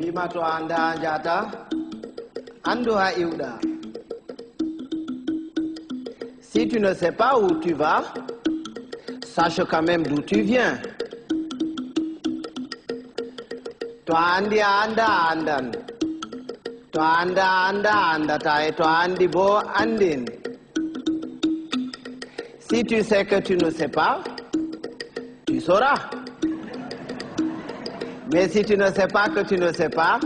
Bimato anda jata, ando ha iuda. Si tu ne sais pas où tu vas, sache quand même d'où tu viens. To andi anda andan. To anda anda andata et to andi bo andin. Si tu sais que tu ne sais pas, tu sauras. Mais si tu ne sais pas que tu ne sais pas,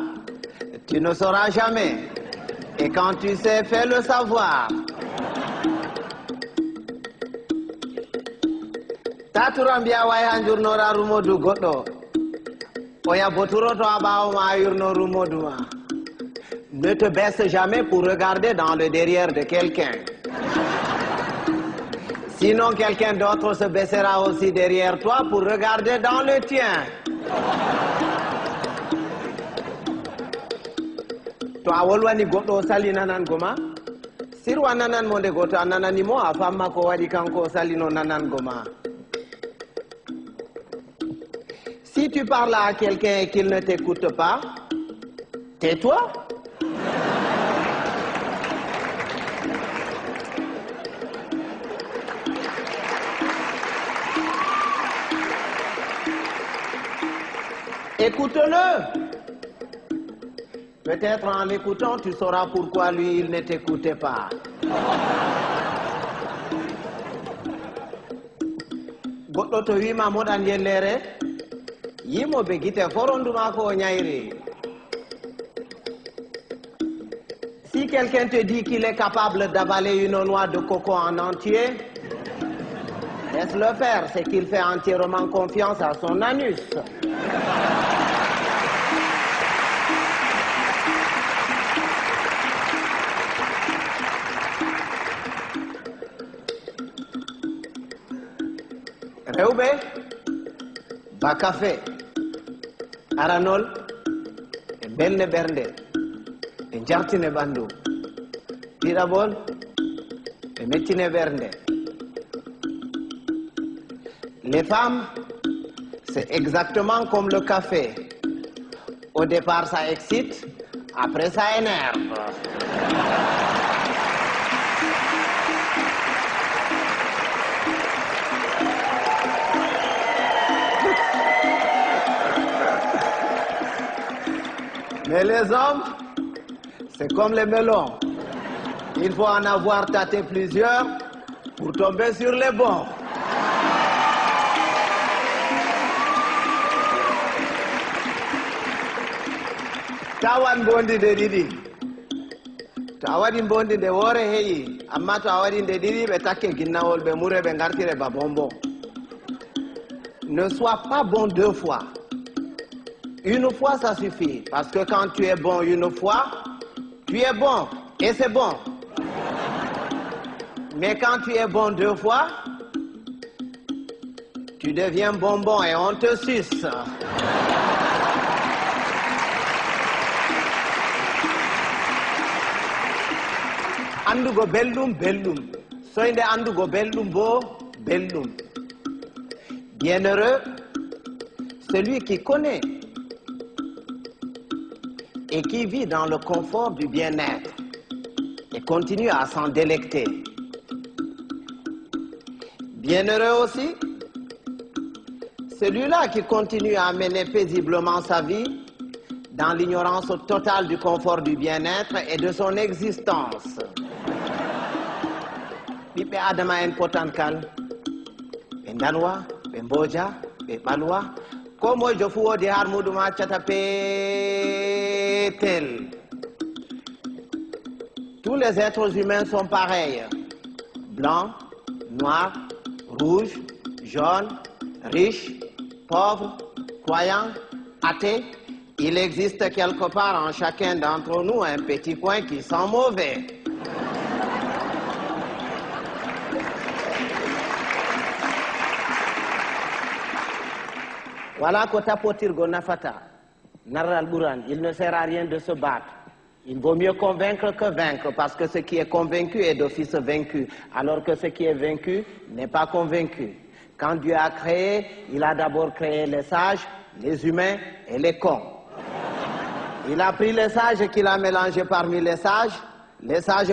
tu ne sauras jamais. Et quand tu sais, fais le savoir. Taturambia waya njurnora rumodu godo. Oya boturo to abawo ma yurno rumodu ma. Ne te baisse jamais pour regarder dans le derrière de quelqu'un. Sinon quelqu'un d'autre se baissera aussi derrière toi pour regarder dans le tien. To awolwani goɗɗo sali nanan goma sirwa nanan mo nde goto a nananimo a famma ko waɗi kanko salino nanan goma. Si tu parles à quelqu'un et qu'il ne t'écoute pas, tais-toi. Écoute-le. Peut-être en l'écoutant, tu sauras pourquoi lui, il ne t'écoutait pas. Goɗɗo to wima moɗan yellere, yimoɓe guite foronduma ko ñayri. Si quelqu'un te dit qu'il est capable d'avaler une noix de coco en entier, laisse-le faire, c'est qu'il fait entièrement confiance à son anus. Rewɓe ba café aranol e belne ɓernde e jartine ɓandu, ɗiɗaɓol e mettine ɓernde. Les femmes, c'est exactement comme le café. Au départ ça excite, après ça énerve. Mais les hommes, c'est comme les melons. Il faut en avoir tâté plusieurs pour tomber sur les bons. Tawan bondi de didi. Tawadi bondi de wore heyi. Amma tawadi de didi be takke ginnawol be mure be ngartire ba bonbon. Ne sois pas bon deux fois. Une fois, ça suffit. Parce que quand tu es bon une fois, tu es bon. Et c'est bon. Mais quand tu es bon deux fois, tu deviens bonbon et on te suce. Andugo bellum bellum. Soinde andugo bellum bo bellum. Bienheureux, celui qui connaît et qui vit dans le confort du bien-être et continue à s'en délecter. Bienheureux aussi, celui-là qui continue à mener paisiblement sa vie dans l'ignorance totale du confort du bien-être et de son existence. Ɓiɓɓe adama en potankal, ɓe danwa, ɓe mboja, ɓe ɓalwa, ko mojo fu wodi har muɗum accata petel. Tous les êtres humains sont pareils. Blancs, noirs, rouges, jaunes, riches, pauvres, croyants, athées. Il existe quelque part en chacun d'entre nous un petit coin qui sent mauvais. Voilà ko tapotirgo nafata. Narral Buran, il ne sert à rien de se battre. Il vaut mieux convaincre que vaincre, parce que ce qui est convaincu est d'office vaincu, alors que ce qui est vaincu n'est pas convaincu. Quand Dieu a créé, il a d'abord créé les sages, les humains et les cons. Il a pris les sages qu'il a mélangés parmi les sages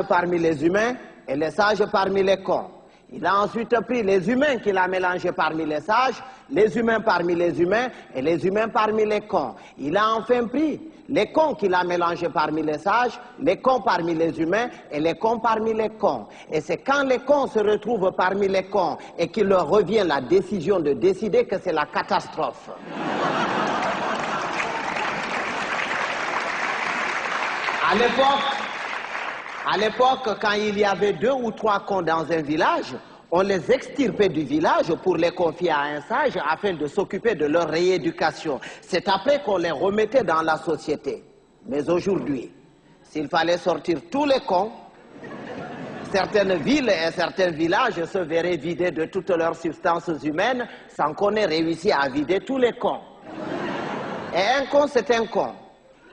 parmi les humains et les sages parmi les cons. Il a ensuite pris les humains qu'il a mélangés parmi les humains parmi les humains et les humains parmi les cons. Il a enfin pris les cons qu'il a mélangés parmi les sages, les cons parmi les humains et les cons parmi les cons. Et c'est quand les cons se retrouvent parmi les cons et qu'il leur revient la décision de décider que c'est la catastrophe. À l'époque, quand il y avait 2 ou 3 cons dans un village, on les extirpait du village pour les confier à un sage afin de s'occuper de leur rééducation. C'est après qu'on les remettait dans la société. Mais aujourd'hui, s'il fallait sortir tous les cons, certaines villes et certains villages se verraient vidés de toutes leurs substances humaines sans qu'on ait réussi à vider tous les cons. Et un con, c'est un con.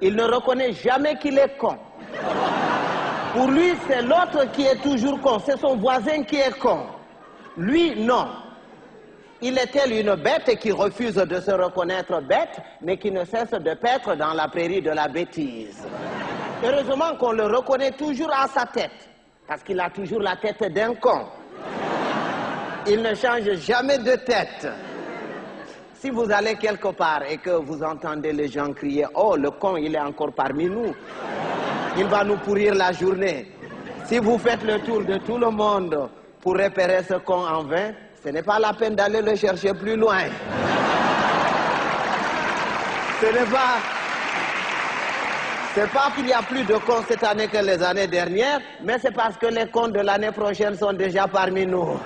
Il ne reconnaît jamais qu'il est con. Pour lui, c'est l'autre qui est toujours con. C'est son voisin qui est con. Lui, non. Il est tel une bête qui refuse de se reconnaître bête, mais qui ne cesse de paître dans la prairie de la bêtise. Heureusement qu'on le reconnaît toujours à sa tête, parce qu'il a toujours la tête d'un con. Il ne change jamais de tête. Si vous allez quelque part et que vous entendez les gens crier « Oh, le con, il est encore parmi nous. Il va nous pourrir la journée. » Si vous faites le tour de tout le monde pour repérer ce con en vain, ce n'est pas la peine d'aller le chercher plus loin. C'est pas qu'il y a plus de cons cette année que les années dernières, mais c'est parce que les cons de l'année prochaine sont déjà parmi nous.